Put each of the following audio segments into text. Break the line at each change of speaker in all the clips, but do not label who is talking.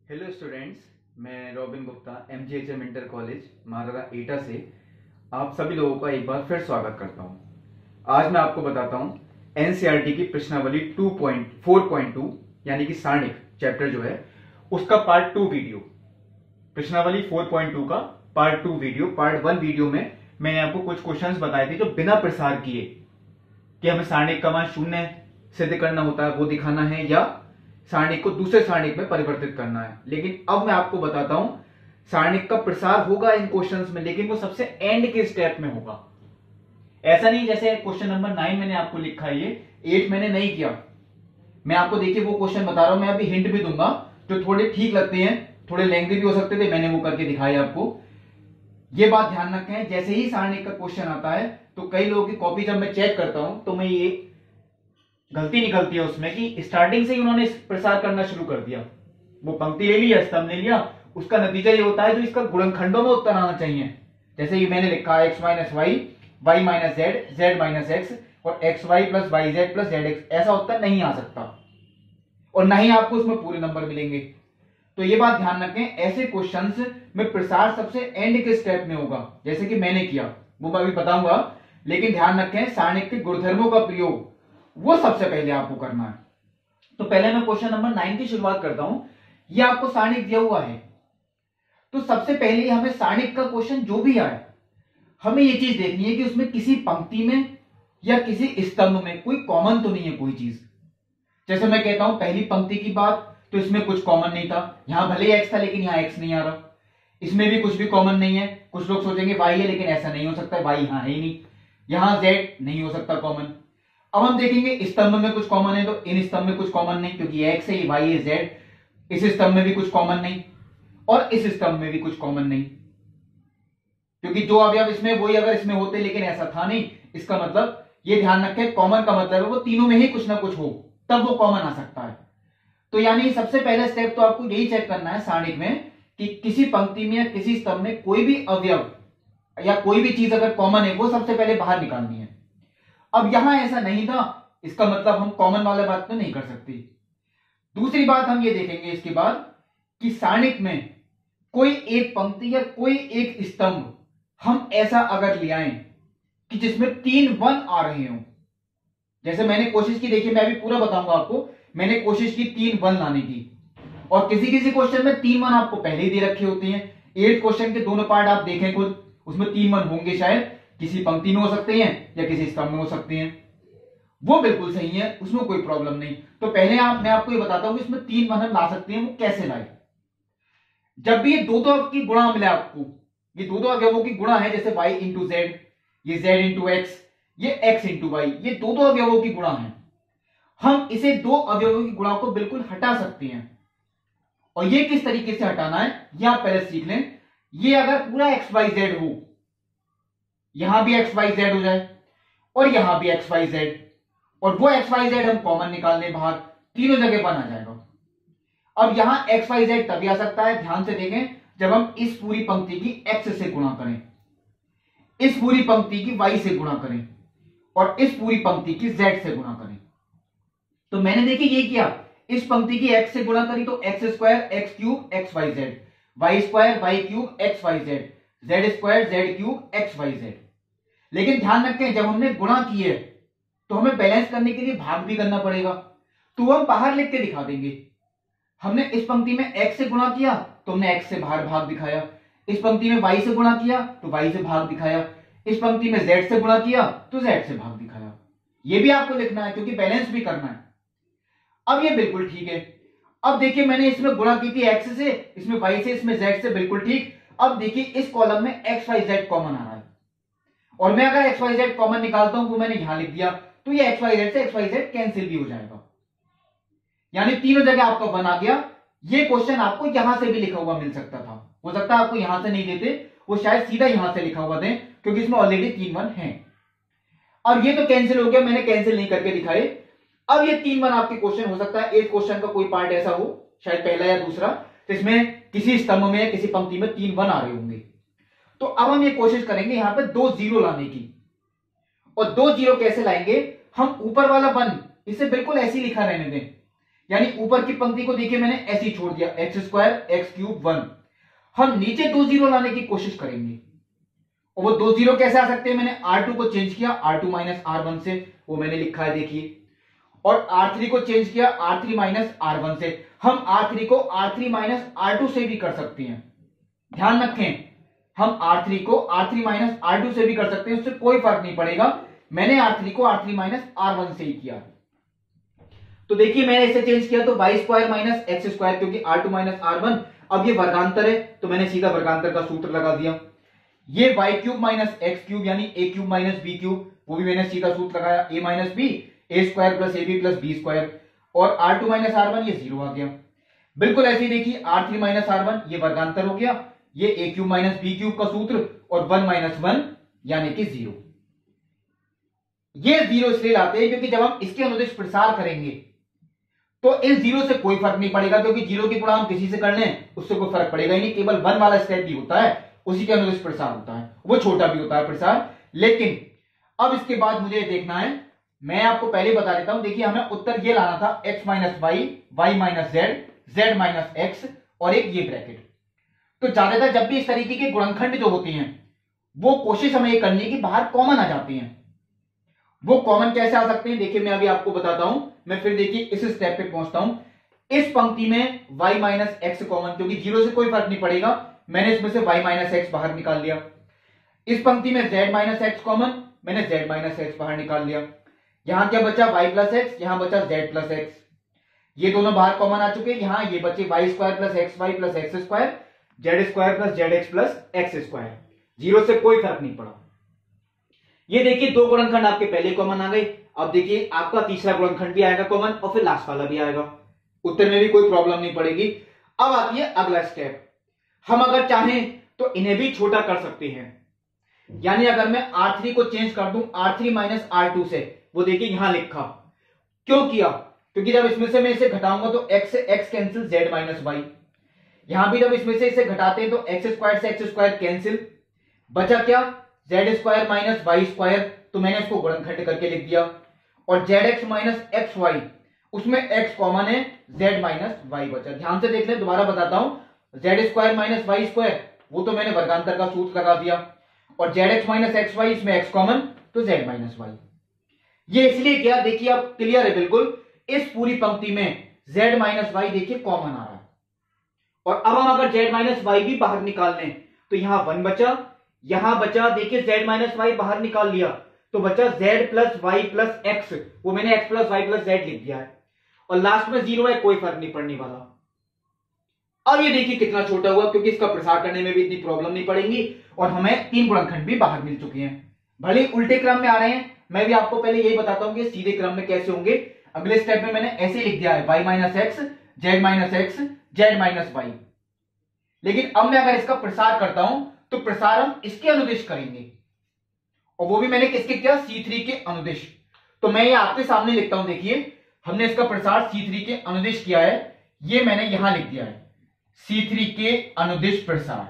Hello students, मैं Robin Gupta MGHM inter college Marara Etah से आप सभी लोगों का एक बार फिर स्वागत करता हूं। आज मैं आपको बताता हूं एनसीईआरटी की प्रश्नावली 2.4.2 यानी कि सारणिक चैप्टर जो है उसका पार्ट 2 वीडियो। प्रश्नावली 4.2 का पार्ट 2 वीडियो। पार्ट 1 वीडियो में मैंने आपको कुछ क्वेश्चंस बताए थे जो बिना प्रसार किए कि हमें सारणिक का मान शून्य सिद्ध करना होता है वो दिखाना है या सारणिक को दूसरे सारणिक में परिवर्तित करना है। लेकिन अब मैं आपको बताता हूं सारणिक का प्रसार होगा इन क्वेश्चंस में, लेकिन वो सबसे एंड के स्टेप में होगा। ऐसा नहीं जैसे क्वेश्चन नंबर 9 मैंने आपको लिखा है, ये 8 मैंने नहीं किया। मैं आपको देखिए वो क्वेश्चन बता रहा हूं, मैं अभी हिंट भी दूंगा जो थोड़े ठीक लगते हैं, थोड़े लेंथी भी हो सकते थे, मैंने वो करके दिखाया आपको। ये बात ध्यान रखें, जैसे ही सारणिक का क्वेश्चन आता है तो कई लोगों की कॉपी जब मैं चेक करता हूं तो मैं ये गलती निकलती है उसमें कि स्टार्टिंग से ही उन्होंने प्रसार करना शुरू कर दिया। वो पंक्ति ले लिया, स्तंभ ले लिया, उसका नतीजा ये होता है जो इसका गुणनखंडों में उत्तर आना चाहिए। जैसे ये मैंने लिखा है x minus Y, Y minus Z, Z minus X और X Y plus Y Z plus Z X, ऐसा उत्तर नहीं आ सकता और ना ही आपको उसमें पूरे नंबर मिलेंगे। तो ये बात ध्यान रखें, ऐसे क्वेश्चंस में प्रसार सबसे एंड के स्टेप में होगा, जैसे कि मैंने किया वो मैं अभी बताऊंगा। लेकिन ध्यान रखें सारणिक के गुणधर्मों का प्रयोग वो सबसे पहले आपको करना है। तो पहले मैं क्वेश्चन नंबर 9 की शुरुआत करता हूं। ये आपको सारणिक दिया हुआ है, तो सबसे पहले हमें सारणिक का क्वेश्चन जो भी आए हमें ये चीज देखनी है कि उसमें किसी पंक्ति में या किसी स्तंभ में कोई कॉमन तो नहीं है कोई चीज। जैसे मैं कहता हूं पहली पंक्ति की बात, तो इसमें कुछ कॉमन नहीं था, यहां भले ही एक्स था लेकिन यहां एक्स नहीं आ रहा। इसमें भी कुछ भी कॉमन नहीं है। कुछ लोग सोचेंगे वाई है, लेकिन ऐसा नहीं हो सकता, वाई यहां है ही नहीं। यहां जेड नहीं हो सकता कॉमन। अब हम देखेंगे स्तंभ में कुछ कॉमन है, तो इन स्तंभ में कुछ कॉमन नहीं क्योंकि ये एक्स है, ये वाई है, जेड। इस स्तंभ में भी कुछ कॉमन नहीं और इस स्तंभ में भी कुछ कॉमन नहीं, क्योंकि जो अवयव इसमें वही अगर इसमें होते, लेकिन ऐसा था नहीं। इसका मतलब ये ध्यान रखें, कॉमन का मतलब है वो तीनों में ही कुछ ना कुछ हो, तब वो कॉमन आ सकता है। तो यानी सबसे पहला स्टेप तो आपको यही चेक करना है सारणिक में कि किसी पंक्ति में या किसी स्तंभ में कोई भी अवयव या कोई भी चीज अगर कॉमन है वो सबसे पहले बाहर निकालनी है। अब यहां ऐसा नहीं था, इसका मतलब हम कॉमन वाला बात तो नहीं कर सकते। दूसरी बात हम ये देखेंगे इसके बाद कि सारणिक में कोई एक पंक्ति या कोई एक स्तंभ हम ऐसा अगर ले आए कि जिसमें 3 वन आ रहे हो। जैसे मैंने कोशिश की, देखिए मैं अभी पूरा बताऊंगा आपको, मैंने कोशिश की 3 वन लाने की, और किसी किसी क्वेश्चन में 3 वन आपको पहले ही दे रखे होते हैं। 8 क्वेश्चन के दोनों पार्ट आप देखें खुद, उसमें 3 वन होंगे, शायद किसी पंक्ति में हो सकते हैं या किसी स्तंभ में हो सकते हैं। वो बिल्कुल सही है, उसमें कोई प्रॉब्लम नहीं। तो पहले मैं आपको ये बताता हूं कि इसमें 3 वन हम ला सकते हैं, वो कैसे लाए। जब भी ये दो की गुणा मिले आपको, ये दो अवयवों की गुणा है, जैसे y इंटू जेड, ये z इंटू एक्स, ये x इंटू वाई, ये दो अवयवों की गुणा है। हम इसे दो अवयवों की गुणा को बिल्कुल हटा सकते हैं। और ये किस तरीके से हटाना है यह आप पहले सीख लें। ये अगर पूरा एक्स वाई जेड हो, यहां भी एक्स वाई जेड हो जाए और यहां भी एक्स वाई जेड, और वो एक्स वाई जेड हम कॉमन निकाल लें बाहर, तीनों जगह बन आ जाएगा। अब यहां एक्स वाई जेड तभी आ सकता है, ध्यान से देखें, जब हम इस पूरी पंक्ति की एक्स से गुणा करें, इस पूरी पंक्ति की वाई से गुणा करें और इस पूरी पंक्ति की जेड से गुणा करें। तो मैंने देखिए ये किया, इस पंक्ति की एक्स से गुणा करी तो X square X cube X Y Z, Y square Y cube X Y Z, Z square Z cube X Y Z. लेकिन ध्यान रखें जब हमने गुणा की है तो हमें बैलेंस करने के लिए भाग भी करना पड़ेगा, तो हम बाहर लिख के दिखा देंगे। हमने इस पंक्ति में x से गुणा किया तो हमने x से बाहर भाग दिखाया, इस पंक्ति में y से गुणा किया तो y से भाग दिखाया, इस पंक्ति में z से गुणा किया तो z से भाग दिखाया। ये भी आपको लिखना है क्योंकि बैलेंस भी करना है। अब ये बिल्कुल ठीक है। अब देखिए मैंने इसमें गुणा की थी x से, इसमें y से, इसमें z से, बिल्कुल ठीक। अब देखिए इस कॉलम में x y z कॉमन आ रहा है, और मैं अगर x y z कॉमन निकालता हूं वो मैंने यहां लिख दिया, तो ये x y z से x y z कैंसिल भी हो जाएगा, यानी तीनों जगह आपका 1 आ गया। ये क्वेश्चन आपको यहां से भी लिखा हुआ मिल सकता था, हो सकता है आपको यहां से नहीं देते, वो शायद सीधा यहां से लिखा हुआ दें क्योंकि इसमें ऑलरेडी 3 वन है। अब ये तो कैंसिल हो गया, मैंने कैंसिल नहीं करके दिखाए। अब ये 3 वन आपके क्वेश्चन हो सकता है, एक क्वेश्चन का कोई पार्ट ऐसा हो, शायद पहला या दूसरा, तो इसमें किसी स्तंभ में या किसी पंक्ति में 3 वन आ रहे होंगे। तो अब हम ये कोशिश करेंगे यहां पर 2 जीरो लाने की। और 2 जीरो कैसे लाएंगे, हम ऊपर वाला 1 इसे बिल्कुल ऐसे ही लिखा रहने दें यानी ऊपर की पंक्ति को देखिए मैंने ऐसे ही छोड़ दिया, एक्स स्क्वायर एक्स क्यूब 1। हम नीचे 2 जीरो लाने की कोशिश करेंगे, और वो 2 जीरो कैसे आ सकते हैं, मैंने R2 को चेंज किया R2 माइनस R1 से, वो मैंने लिखा है देखिए, और R3 को चेंज किया R3 माइनस R1 से। हम R3 को R3 माइनस R2 से भी कर सकते हैं, ध्यान रखें, हम R3 को R3 माइनस R2 से भी कर सकते हैं, उससे कोई फर्क नहीं पड़ेगा। मैंने R3 को R3 माइनस R1 से ही किया। तो देखिए मैंने इसे चेंज किया तो Y square minus X square, क्योंकि R2 माइनस R1, अब ये वर्गांतर है तो मैंने सीधा वर्गांतर का सूत्र लगा दिया। ये Y cube minus X cube यानी A cube minus B cube, वो भी मैंने सीधा सूत्र लगाया, A minus B, A square plus A B plus B square, और R2 माइनस R1 ये 0 आ गया। बिल्कुल ऐसे ही देखिए R3 माइनस R1 ये वर्गांतर हो गया, ये ए क्यूब माइनस बी क्यूब का सूत्र, और 1 माइनस 1 यानी कि 0। ये 0 इसलिए लाते हैं क्योंकि जब हम इसके अनुदिश प्रसार करेंगे तो इन 0 से कोई फर्क नहीं पड़ेगा, क्योंकि 0 की गुणा हम किसी से कर लें उससे कोई फर्क पड़ेगा ही नहीं। केवल 1 वाला स्टेप भी होता है, उसी के अनुदिश प्रसार होता है, वो छोटा भी होता है प्रसार। लेकिन अब इसके बाद मुझे देखना है, मैं आपको पहले बता देता हूं, देखिए हमें उत्तर ये लाना था x minus Y, Y minus Z, Z minus X, और एक ये ब्रैकेट। तो ज्यादातर जब भी इस तरीके के गुणनखंड जो होते हैं वो कोशिश हमें ये करनी की बाहर कॉमन आ जाते हैं। वो कॉमन कैसे आ सकते हैं, देखिए मैं अभी आपको बताता हूं। मैं फिर देखिए इस स्टेप पे पहुंचता हूं। इस पंक्ति में y माइनस एक्स कॉमन, क्योंकि 0 से कोई फर्क नहीं पड़ेगा, मैंने इसमें से y माइनस एक्स बाहर निकाल लिया। इस पंक्ति में z माइनस एक्स कॉमन, मैंने z माइनस एक्स बाहर निकाल लिया। यहां क्या बचा, y प्लस एक्स, यहां बचा z प्लस एक्स, ये दोनों बाहर कॉमन आ चुके हैं। यहां ये बचे Y square plus X Y plus X square, Z square plus Z X plus X square, 0 से कोई फर्क नहीं पड़ा। ये देखिए दो गुणनखंड आपके पहले कॉमन आ गए। अब देखिए आपका तीसरा गुणनखंड भी आएगा कॉमन, और फिर लास्ट वाला भी आएगा, उत्तर में भी कोई प्रॉब्लम नहीं पड़ेगी। अब आती है अगला स्टेप, हम अगर चाहें तो इन्हें भी छोटा कर सकते हैं। यानी अगर मैं R3 को चेंज कर दूं R3 माइनस R2 से, वो देखिए यहां लिखा, क्यों किया, क्योंकि जब इसमें से मैं इसे घटाऊंगा तो x से x cancel, z minus Y. यहां भी जब इसमें से इसे घटाते हैं तो एक्स स्क्वायर से एक्स स्क्वायर कैंसिल, बचा क्या, Z square minus Y square, तो मैंने इसको गुणनखंड करके लिख दिया। और Z X minus X Y, उसमें x कॉमन है, z माइनस वाई बचा। ध्यान से देख लें, दोबारा बताता हूं, Z square minus Y square वो तो मैंने वर्गांतर का सूत्र लगा दिया, और Z X minus X Y, इसमें x कॉमन तो z माइनस वाई। ये इसलिए किया, देखिए अब क्लियर है बिल्कुल, इस पूरी पंक्ति में z माइनस वाई देखिए कॉमन आ रहा है। और अब हम अगर z माइनस वाई भी बाहर निकाल लें तो यहां 1 बचा, यहां बचा देखिए z माइनस वाई बाहर निकाल लिया तो बचा z plus Y plus X, वो मैंने x plus Y plus Z लिख दिया है, और लास्ट में 0 है, कोई फर्क नहीं पड़ने वाला। अब ये देखिए कितना छोटा हुआ, क्योंकि इसका प्रसार करने में भी इतनी प्रॉब्लम नहीं पड़ेगी, और हमें 3 गुणनखंड भी बाहर मिल चुके हैं। भले उल्टे क्रम में आ रहे हैं, मैं भी आपको पहले यही बताता हूं कि सीधे क्रम में कैसे होंगे। अगले स्टेप में मैंने ऐसे लिख दिया है, y minus X, Z minus X, Z minus Y. लेकिन अब मैं अगर इसका प्रसार करता हूं तो प्रसार हम इसके अनुदिश करेंगे, और वो भी मैंने किसके किया, C3 के अनुदिश। तो मैं ये आपके सामने लिखता हूं, देखिए हमने इसका प्रसार C3 के अनुदिश किया है, ये मैंने यहां लिख दिया है C3 के अनुदिश प्रसार,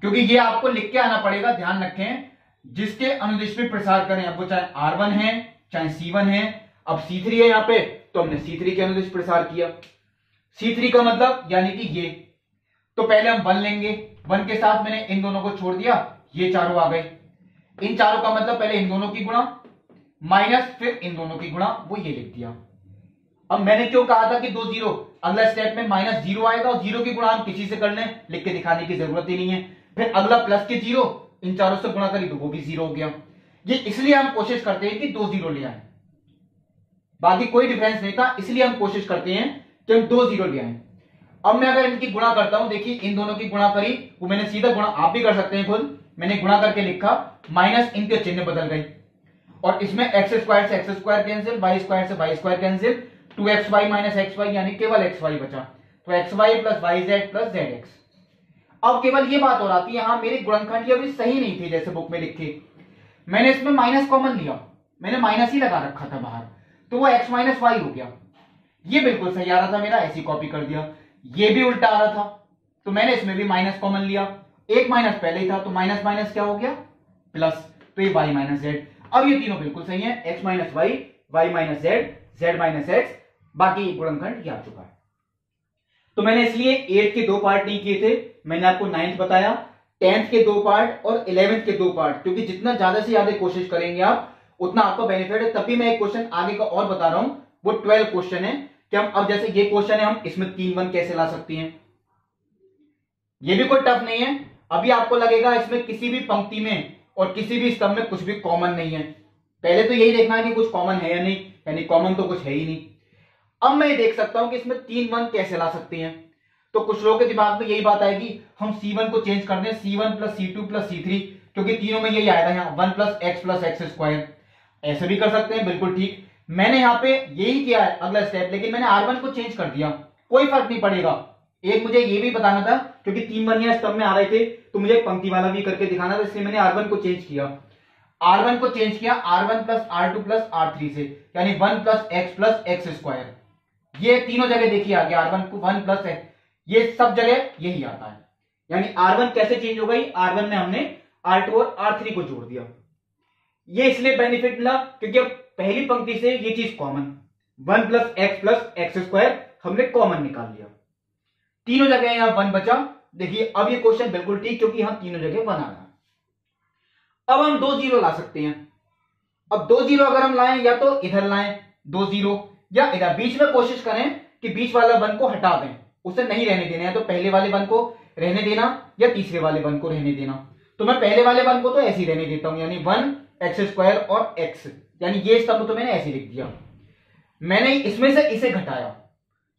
क्योंकि ये आपको लिख के आना पड़ेगा। ध्यान रखें, जिसके अनुदिश में प्रसार करें, अब वो चाहे R1 है चाहे C1 है, अब C3 है यहां पे, तो हमने C3 के अनुदिश प्रसार किया। C3 का मतलब यानी कि ये, तो पहले हम 1 लेंगे, 1 के साथ मैंने इन दोनों को छोड़ दिया, ये चारों आ गए। इन चारों का मतलब पहले इन दोनों की गुणा माइनस फिर इन दोनों की गुणा, वो ये लिख दिया। अब मैंने क्यों कहा था कि 2 0, अगला स्टेप में माइनस 0 आएगा, और 0 की गुणा हम किसी से कर लें, लिख के दिखाने की जरूरत ही नहीं है। फिर अगला प्लस के 0, इन चारों से गुणा करी तो वो भी 0 हो गया। ये इसलिए हम कोशिश करते हैं कि 2 0 ले आए, बाकी कोई डिफरेंस नहीं था, इसलिए हम कोशिश करते हैं कि हम 2 0 ले आए। अब मैं अगर इनकी गुणा करता हूं, देखिए इन दोनों की गुणा करी, वो मैंने सीधा गुणा, आप भी कर सकते हैं खुद, मैंने गुणा करके लिखा, माइनस इनके चिन्ह बदल गए, और इसमें एक्स स्क्वायर से X square cancel, Y square से Y square cancel, 2xy minus X Y यानी केवल xy बचा, तो xy plus Y Z plus Z X. अब केवल ये बात हो रही है, यहां मेरे गुणनखंड अभी सही नहीं थे जैसे बुक में लिखे, मैंने इसमें माइनस कॉमन लिया, मैंने माइनस ही लगा रखा था बाहर, तो वो x माइनस वाई हो गया। ये बिल्कुल सही आ रहा था मेरा, ऐसी कॉपी कर दिया। ये भी उल्टा आ रहा था, तो मैंने इसमें भी माइनस कॉमन लिया, एक माइनस पहले ही था, तो माइनस माइनस क्या हो गया, प्लस, तो ये y माइनस जेड। अब ये तीनों बिल्कुल सही है, x minus Y, Y minus Z, Z minus X, बाकी गुणनखंड ये आ चुका है। तो मैंने इसलिए 8 के 2 पार्ट नहीं किए थे, मैंने आपको 9th बताया, 10th के 2 पार्ट और 11th के 2 पार्ट, क्योंकि जितना ज्यादा से ज्यादा कोशिश करेंगे आप उतना आपका बेनिफिट है। तभी मैं एक क्वेश्चन आगे का और बता रहा हूं, वो 12 क्वेश्चन है कि हम अब जैसे ये क्वेश्चन है हम इसमें 3 1 कैसे ला सकते हैं। ये भी कोई टफ नहीं है। अभी आपको लगेगा इसमें किसी भी पंक्ति में और किसी भी स्तंभ में कुछ भी कॉमन नहीं है। पहले तो यही देखना है कि कुछ कॉमन है या नहीं, यानी कॉमन तो कुछ है ही नहीं। अब मैं देख सकता हूं कि इसमें 3 1 कैसे ला सकते हैं। तो कुछ लोगों के दिमाग में यही बात आएगी, हम C1 को चेंज कर दें C1 plus C2 plus C3, क्योंकि तीनों में यही आया था यहाँ 1 प्लस एक्स स्क्वायर। ऐसे भी कर सकते हैं, बिल्कुल ठीक। मैंने यहाँ पे यही किया है अगला स्टेप, लेकिन मैंने R1 को चेंज कर दिया, कोई फर्क नहीं पड़ेगा। एक मुझे ये भी बताना था, क्योंकि 3 1 यहाँ स्तंभ में आ रहे थे, तो मुझे पंक्ति वाला भी करके दिखाना था, इसलिए मैंने R1 को चेंज किया। R1 को चेंज किया R1 plus R2 plus R3 से, यानी 1 प्लस एक्स स्क्वायर। ये तीनों जगह देखिए आ गया R1 को 1 प्लस एक्स, ये सब जगह यही आता है। यानी R1 कैसे चेंज हो गई, R1 में हमने R2 और R3 को जोड़ दिया। ये इसलिए बेनिफिट मिला क्योंकि अब पहली पंक्ति से ये चीज कॉमन, 1 प्लस एक्स स्क्वायर हमने कॉमन निकाल लिया। तीनों जगह यहां 1 बचा। देखिए अब ये क्वेश्चन बिल्कुल ठीक, क्योंकि हम तीनों जगह 1 आ रहा है। अब हम 2 0 ला सकते हैं। अब 2 0 अगर हम लाएं, या तो इधर लाएं 2 0, या इधर बीच में कोशिश करें कि बीच वाला 1 को हटा दें, उसे नहीं रहने देना है। तो पहले वाले 1 को रहने देना या तीसरे वाले 1 को रहने देना। तो मैं पहले वाले 1 को तो ऐसे ही रहने देता हूं, यानी 1 एक्स स्क्वायर और एक्स, यानी ये स्तंभ तो मैंने ऐसे लिख दिया। मैंने इसमें से इसे घटाया,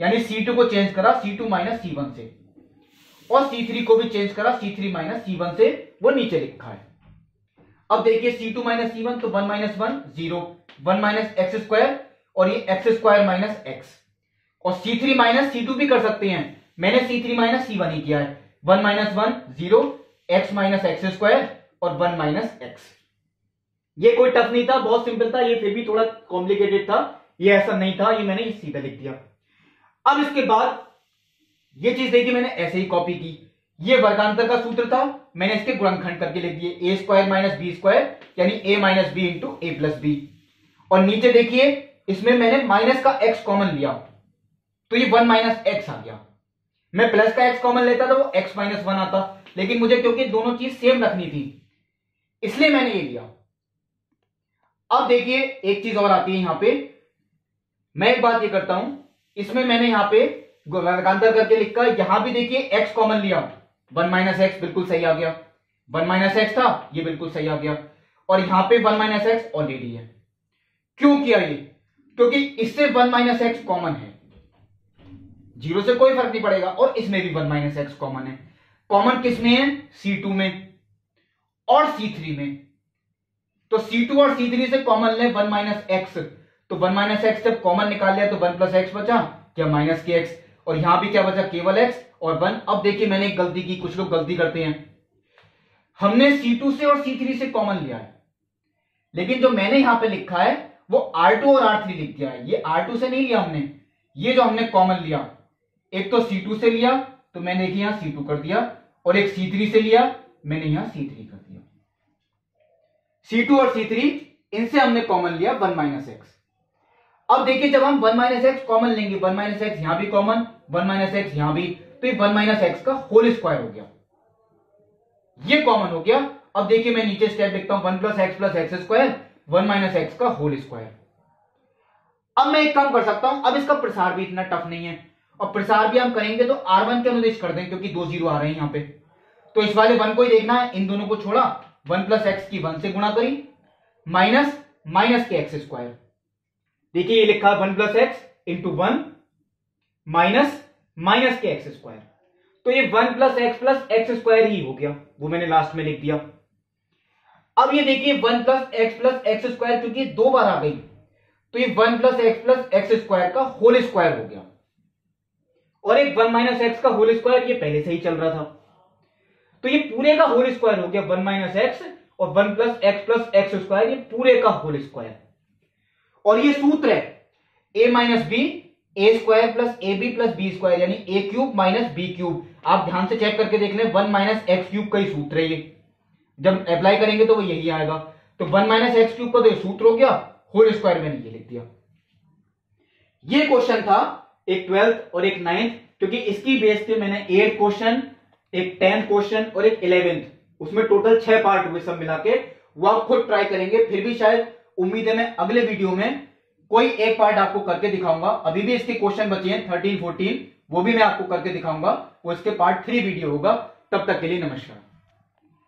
यानी C2 को चेंज करा C2 माइनस C1 से, और C3 को भी चेंज करा C3 माइनस C1 से, वो नीचे लिखा है। अब देखिए C2 माइनस C1, तो 1 माइनस 1 0, 1 माइनस एक्स स्क्वायर, और ये एक्स स्क्वायर माइनस एक्स, और C3 माइनस C2 भी कर सकते हैं, मैंने C3 माइनस C1 ही किया है। 1 minus 1 0, x minus X square और 1 माइनस एक्स। ये कोई टफ नहीं था, बहुत सिंपल था। ये फिर भी थोड़ा कॉम्प्लिकेटेड था, ये ऐसा नहीं था, ये मैंने सीधा लिख दिया। अब इसके बाद ये चीज देखिए मैंने ऐसे ही कॉपी की, ये वर्गांतर का सूत्र था, मैंने इसके गुणनखंड करके लिख दिए, ए स्क्वायर माइनस बी स्क्वायर, यानी ए माइनस बी इंटू ए प्लस बी। और नीचे देखिए इसमें मैंने माइनस का एक्स कॉमन लिया, तो ये 1 माइनस एक्स आ गया। मैं प्लस का एक्स कॉमन लेता तो वो एक्स माइनस 1 आता, लेकिन मुझे क्योंकि दोनों चीज सेम रखनी थी, इसलिए मैंने ये लिया। अब देखिए एक चीज और आती है यहां पे, मैं एक बात ये करता हूं, इसमें मैंने यहां पे वर्गांतर करके लिखा, यहां भी देखिए एक्स कॉमन लिया, 1 माइनस एक्स बिल्कुल सही आ गया, 1 माइनस एक्स था ये बिल्कुल सही आ गया, और यहां पे 1 माइनस एक्स ऑलरेडी है। क्यों किया ये, क्योंकि इससे 1 माइनस एक्स कॉमन है, 0 से कोई फर्क नहीं पड़ेगा, और इसमें भी 1 माइनस एक्स कॉमन है। कॉमन किसमें है, C2 में और C3 में। तो C2 और C3 से कॉमन ले 1 माइनस एक्स, तो 1 माइनस एक्स जब कॉमन निकाल लिया तो 1 प्लस एक्स बचा, क्या माइनस के एक्स, और यहां भी क्या बचा, केवल एक्स और 1। अब देखिए मैंने एक गलती की, कुछ लोग गलती करते हैं, हमने C2 से और C3 से कॉमन लिया है, लेकिन जो मैंने यहां पे लिखा है वो R2 और R3 लिख दिया है। ये R2 से नहीं लिया हमने, ये जो हमने कॉमन लिया, एक तो C2 से लिया तो मैंने यहां C2 कर दिया, और एक C3 से लिया मैंने यहां C3 कर दिया। C2 और C3 इनसे हमने कॉमन लिया 1 माइनस एक्स। अब देखिए जब हम 1 माइनस एक्स कॉमन लेंगे, 1 माइनस एक्स यहां भी कॉमन, 1 माइनस एक्स यहां भी, तो ये 1 माइनस एक्स का होल स्क्वायर हो गया, ये कॉमन हो गया। अब देखिए मैं नीचे स्टेप लिखता हूं, 1 plus X square, 1 minus x का होल स्क्वायर। अब मैं एक काम कर सकता हूं, अब इसका प्रसार भी इतना टफ नहीं है, और प्रसार भी हम करेंगे तो R1 के अनुदिश कर दें, क्योंकि 2 0 आ रहे हैं यहां पे, तो इस वाले 1 को ही देखना है, इन दोनों को छोड़ा, 1 प्लस एक्स की 1 से गुणा करी, माइनस माइनस के एक्स स्क्वायर। देखिए ये लिखा 1 plus x into 1 minus minus के एक्स स्क्वायर, तो ये 1 प्लस एक्स स्क्वायर ही हो गया, वो मैंने लास्ट में लिख दिया। अब ये देखिए 1 प्लस एक्स स्क्वायर क्योंकि 2 बार आ गई, तो ये 1 प्लस एक्स स्क्वायर का होल स्क्वायर हो गया, और एक 1 माइनस एक्स का होल स्क्वायर ये पहले से ही चल रहा था, तो ये पूरे का होल स्क्वायर हो गया 1 माइनस एक्स, और 1 प्लस एक्स स्क्वायर ये पूरे का होल स्क्वायर। और ये सूत्र है a minus B A square plus A B plus B square, यानी A cube minus B cube. आप ध्यान से चेक करके देख लें, 1 माइनस एक्स क्यूब का ही सूत्र है ये, जब अप्लाई करेंगे तो वो यही आएगा। तो 1 माइनस एक्स क्यूब का तो ये सूत्र हो गया, होल स्क्वायर मैंने ये लिख दिया। ये क्वेश्चन था एक 12th और एक 9th, क्योंकि इसकी बेस पे मैंने 8 क्वेश्चन, एक 10th क्वेश्चन और एक 11th, उसमें टोटल 6 पार्ट हुए सब मिला के। वो आप खुद ट्राई करेंगे, फिर भी शायद उम्मीद है मैं अगले वीडियो में कोई एक पार्ट आपको करके दिखाऊंगा। अभी भी इसके क्वेश्चन बचे हैं 13, 14, वो भी मैं आपको करके दिखाऊंगा। वो इसके पार्ट 3 वीडियो होगा। तब तक के लिए नमस्कार।